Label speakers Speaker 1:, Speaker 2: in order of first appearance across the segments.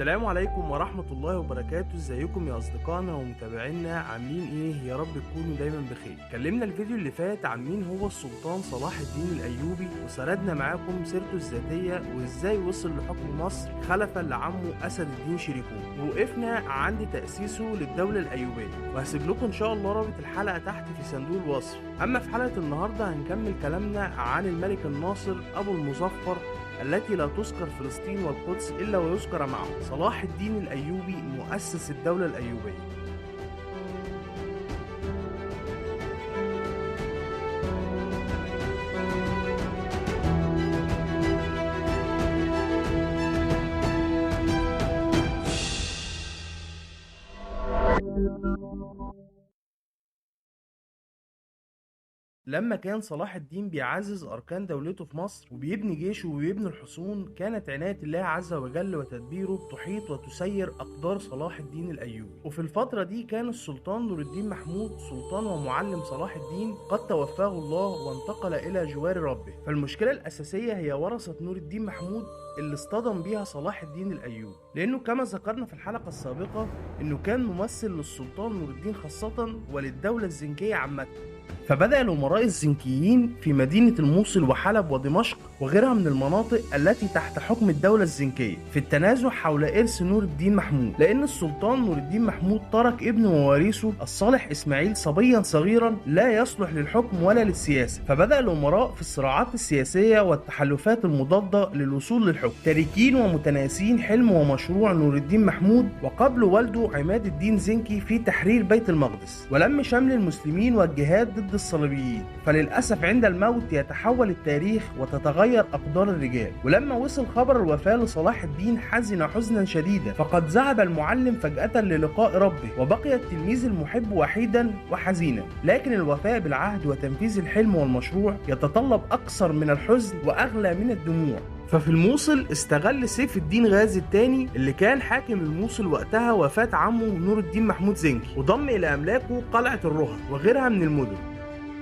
Speaker 1: السلام عليكم ورحمة الله وبركاته. ازيكم يا اصدقائنا ومتابعينا، عاملين ايه؟ يا رب تكونوا دايما بخير. اتكلمنا الفيديو اللي فات عن مين هو السلطان صلاح الدين الايوبي، وسردنا معاكم سيرته الذاتية وازاي وصل لحكم مصر خلفا لعمه اسد الدين شريكون، ووقفنا عند تأسيسه للدولة الايوبية. وهسيب لكم ان شاء الله رابط الحلقة تحت في صندوق الوصف. اما في حلقة النهاردة هنكمل كلامنا عن الملك الناصر ابو المظفر التي لا تذكر فلسطين والقدس إلا ويذكر معه صلاح الدين الأيوبي مؤسس الدولة الأيوبية. لما كان صلاح الدين بيعزز أركان دولته في مصر وبيبني جيشه وبيبني الحصون، كانت عناية الله عز وجل وتدبيره تحيط وتسير أقدار صلاح الدين الأيوبي. وفي الفترة دي كان السلطان نور الدين محمود سلطان ومعلم صلاح الدين قد توفاه الله وانتقل إلى جوار ربه. فالمشكلة الأساسية هي ورثة نور الدين محمود اللي اصطدم بيها صلاح الدين الأيوبي، لأنه كما ذكرنا في الحلقة السابقة إنه كان ممثل للسلطان نور الدين خاصة وللدولة الزنكية عامة. فبدأ الأمراء الزنكيين في مدينة الموصل وحلب ودمشق وغيرها من المناطق التي تحت حكم الدولة الزنكية في التنازع حول إرث نور الدين محمود، لأن السلطان نور الدين محمود ترك ابنه ووارثه الصالح إسماعيل صبيا صغيرا لا يصلح للحكم ولا للسياسة. فبدأ الأمراء في الصراعات السياسية والتحالفات المضادة للوصول للحكم، تاركين ومتناسين حلم ومشروع نور الدين محمود وقبل والده عماد الدين زنكي في تحرير بيت المقدس ولم شمل المسلمين والجهاد ضد الصليبيين. فللأسف عند الموت يتحول التاريخ وتتغير أقدار الرجال. ولما وصل خبر الوفاة لصلاح الدين حزن حزنا شديدا، فقد ذهب المعلم فجأة للقاء ربه وبقي التلميذ المحب وحيدا وحزينا. لكن الوفاء بالعهد وتنفيذ الحلم والمشروع يتطلب أكثر من الحزن وأغلى من الدموع. ففي الموصل استغل سيف الدين غازي الثاني اللي كان حاكم الموصل وقتها وفاة عمه نور الدين محمود زنكي، وضم إلى أملاكه قلعة الرهن وغيرها من المدن.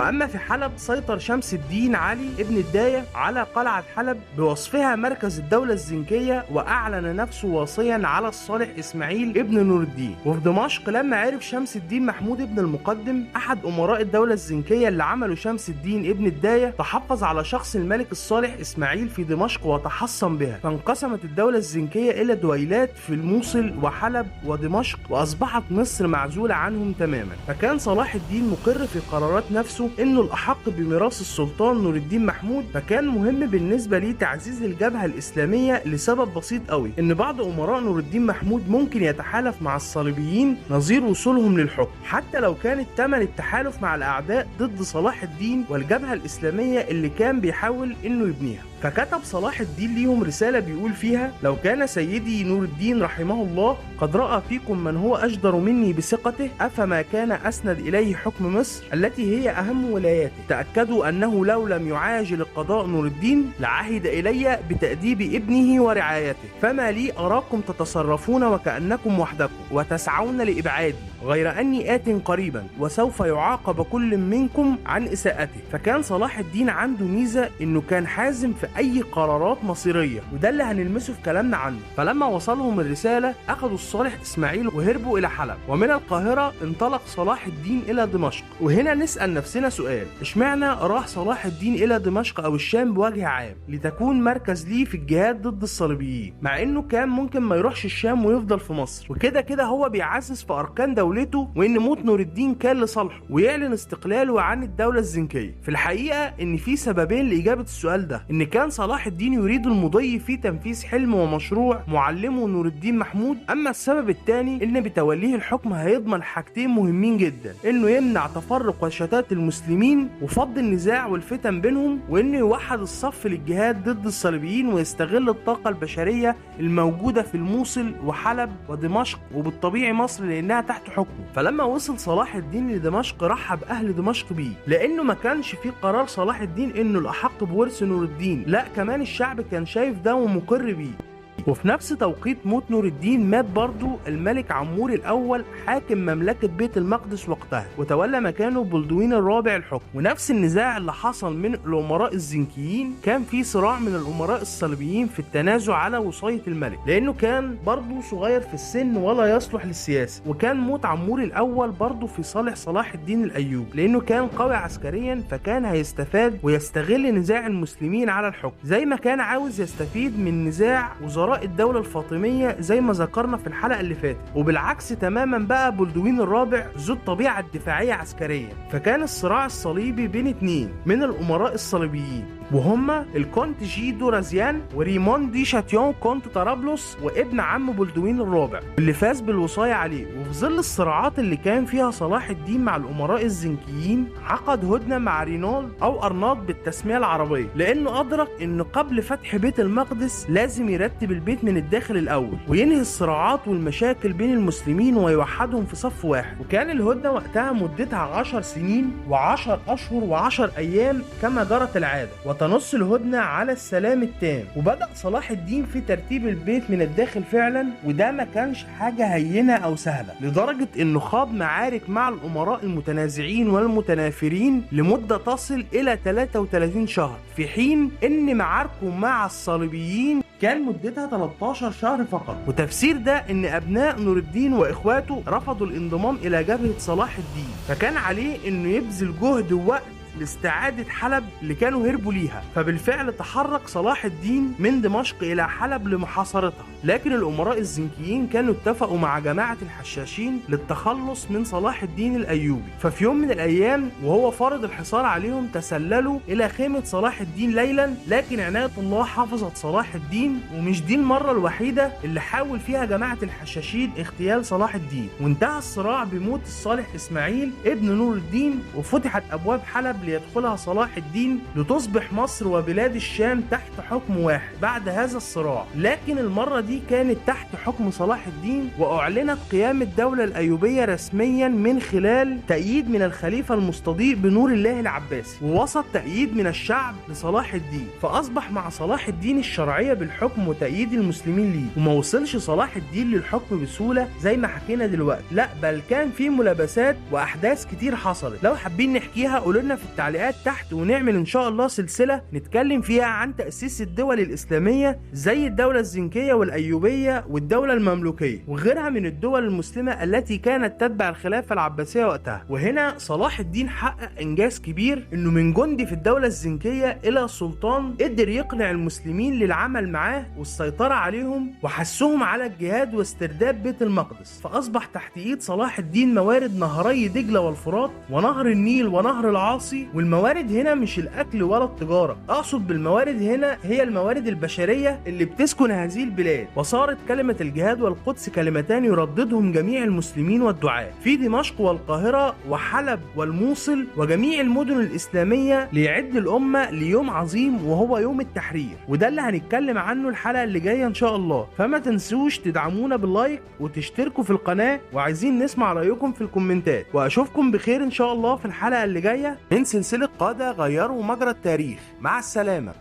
Speaker 1: أما في حلب سيطر شمس الدين علي ابن الداية على قلعة حلب بوصفها مركز الدولة الزنكية، وأعلن نفسه واصيا على الصالح إسماعيل ابن نور الدين. وفي دمشق لما عرف شمس الدين محمود ابن المقدم أحد أمراء الدولة الزنكية اللي عمله شمس الدين ابن الداية، تحفظ على شخص الملك الصالح إسماعيل في دمشق وتحصن بها، فانقسمت الدولة الزنكية إلى دويلات في الموصل وحلب ودمشق، وأصبحت مصر معزولة عنهم تماما. فكان صلاح الدين مقر في قرارات نفسه انه الاحق بميراث السلطان نور الدين محمود. فكان مهم بالنسبه ليه تعزيز الجبهه الاسلاميه لسبب بسيط قوي، ان بعض امراء نور الدين محمود ممكن يتحالف مع الصليبيين نظير وصولهم للحكم، حتى لو كانت ثمن التحالف مع الاعداء ضد صلاح الدين والجبهه الاسلاميه اللي كان بيحاول انه يبنيها. فكتب صلاح الدين ليهم رسالة بيقول فيها: لو كان سيدي نور الدين رحمه الله قد رأى فيكم من هو أجدر مني بثقته، أفما كان أسند إليه حكم مصر التي هي أهم ولاياته. تأكدوا أنه لو لم يعاجل القضاء نور الدين لعهد إلي بتأديب ابنه ورعايته، فما لي أراكم تتصرفون وكأنكم وحدكم وتسعون لإبعادي، غير أني آت قريبا وسوف يعاقب كل منكم عن إساءته. فكان صلاح الدين عنده ميزة إنه كان حازم في أي قرارات مصيرية، وده اللي هنلمسه في كلامنا عنه. فلما وصلهم الرسالة أخذوا الصالح إسماعيل وهربوا إلى حلب، ومن القاهرة انطلق صلاح الدين إلى دمشق. وهنا نسأل نفسنا سؤال: اشمعنى راح صلاح الدين إلى دمشق أو الشام بوجه عام لتكون مركز ليه في الجهاد ضد الصليبيين، مع إنه كان ممكن ما يروحش الشام ويفضل في مصر؟ وكده كده هو بيعزز في أركان دولته، وإن موت نور الدين كان لصالحه ويعلن استقلاله عن الدولة الزنكية. في الحقيقة إن في سببين لإجابة السؤال ده: إن كان صلاح الدين يريد المضي في تنفيذ حلم ومشروع معلمه نور الدين محمود. أما السبب الثاني إن بتوليه الحكم هيضمن حاجتين مهمين جدا: إنه يمنع تفرق وشتات المسلمين وفض النزاع والفتن بينهم، وإنه يوحد الصف للجهاد ضد الصليبيين ويستغل الطاقة البشرية الموجودة في الموصل وحلب ودمشق، وبالطبيعي مصر لأنها تحت حكمه. فلما وصل صلاح الدين لدمشق رحب أهل دمشق بيه، لأنه ما كانش في قرار صلاح الدين إنه الأحق بورث نور الدين، لا كمان الشعب كان شايف ده ومقر بيه. وفي نفس توقيت موت نور الدين مات برضو الملك عمور الأول حاكم مملكة بيت المقدس وقتها، وتولى مكانه بلدوين الرابع الحكم. ونفس النزاع اللي حصل من الأمراء الزنكيين كان في صراع من الأمراء الصليبيين في التنازع على وصاية الملك، لأنه كان برضو صغير في السن ولا يصلح للسياسة. وكان موت عمور الأول برضو في صالح صلاح الدين الأيوبي، لأنه كان قوي عسكريا، فكان هيستفاد ويستغل نزاع المسلمين على الحكم زي ما كان عاوز يستفيد من نزاع وزراء الدولة الفاطمية زي ما ذكرنا في الحلقة اللي فاتت. وبالعكس تماما بقى بلدوين الرابع ذو الطبيعة الدفاعية عسكريا. فكان الصراع الصليبي بين اتنين من الأمراء الصليبيين، وهما الكونت جي دورازيان وريمون دي شاتيون كونت طرابلس وابن عم بلدوين الرابع اللي فاز بالوصاية عليه. وفي ظل الصراعات اللي كان فيها صلاح الدين مع الأمراء الزنكيين عقد هدنة مع رينال أو أرناط بالتسمية العربية، لأنه أدرك إنه قبل فتح بيت المقدس لازم يرتب البيت من الداخل الأول وينهي الصراعات والمشاكل بين المسلمين ويوحدهم في صف واحد. وكان الهدنة وقتها مدتها 10 سنين و10 أشهر و10 أيام كما جرت العادة، وتنص الهدنة على السلام التام. وبدأ صلاح الدين في ترتيب البيت من الداخل فعلا، وده ما كانش حاجة هينة أو سهلة، لدرجة إنه خاض معارك مع الأمراء المتنازعين والمتنافرين لمدة تصل إلى 33 شهر، في حين إن معاركه مع الصليبيين كان مدتها 13 شهر فقط. وتفسير ده ان ابناء نور الدين واخواته رفضوا الانضمام الى جبهة صلاح الدين، فكان عليه انه يبذل جهد ووقت لاستعادة حلب اللي كانوا هربوا ليها. فبالفعل تحرك صلاح الدين من دمشق إلى حلب لمحاصرتها، لكن الأمراء الزنكيين كانوا اتفقوا مع جماعة الحشاشين للتخلص من صلاح الدين الأيوبي. ففي يوم من الأيام وهو فارض الحصار عليهم تسللوا إلى خيمة صلاح الدين ليلا، لكن عناية الله حفظت صلاح الدين. ومش دي المرة الوحيدة اللي حاول فيها جماعة الحشاشين اغتيال صلاح الدين. وانتهى الصراع بموت الصالح إسماعيل ابن نور الدين، وفتحت أبواب حلب ليدخلها صلاح الدين لتصبح مصر وبلاد الشام تحت حكم واحد بعد هذا الصراع. لكن المرة دي كانت تحت حكم صلاح الدين، وأعلنت قيام الدولة الأيوبية رسميا من خلال تأييد من الخليفة المستضيء بنور الله العباسي، ووسط تأييد من الشعب لصلاح الدين. فأصبح مع صلاح الدين الشرعية بالحكم وتأييد المسلمين ليه. وما وصلش صلاح الدين للحكم بسهولة زي ما حكينا دلوقتي، لا بل كان في ملابسات وأحداث كتير حصلت. لو حابين نحكيها قولوا لنا في التعليقات تحت، ونعمل ان شاء الله سلسلة نتكلم فيها عن تأسيس الدول الإسلامية زي الدولة الزنكية والأيوبية والدولة المملوكية وغيرها من الدول المسلمة التي كانت تتبع الخلافة العباسية وقتها. وهنا صلاح الدين حقق إنجاز كبير، إنه من جندي في الدولة الزنكية إلى سلطان قدر يقنع المسلمين للعمل معاه والسيطرة عليهم وحثهم على الجهاد واسترداد بيت المقدس. فأصبح تحت إيد صلاح الدين موارد نهري دجلة والفرات ونهر النيل ونهر العاصي. والموارد هنا مش الأكل ولا التجارة، أقصد بالموارد هنا هي الموارد البشرية اللي بتسكن هذه البلاد. وصارت كلمة الجهاد والقدس كلمتان يرددهم جميع المسلمين والدعاة في دمشق والقاهرة وحلب والموصل وجميع المدن الإسلامية، ليعد الأمة ليوم عظيم وهو يوم التحرير. وده اللي هنتكلم عنه الحلقة اللي جاية إن شاء الله. فما تنسوش تدعمونا باللايك وتشتركوا في القناة، وعايزين نسمع رأيكم في الكومنتات. وأشوفكم بخير إن شاء الله في الحلقة اللي جاية من سلسلة قادة غيروا مجرى التاريخ. مع السلامة.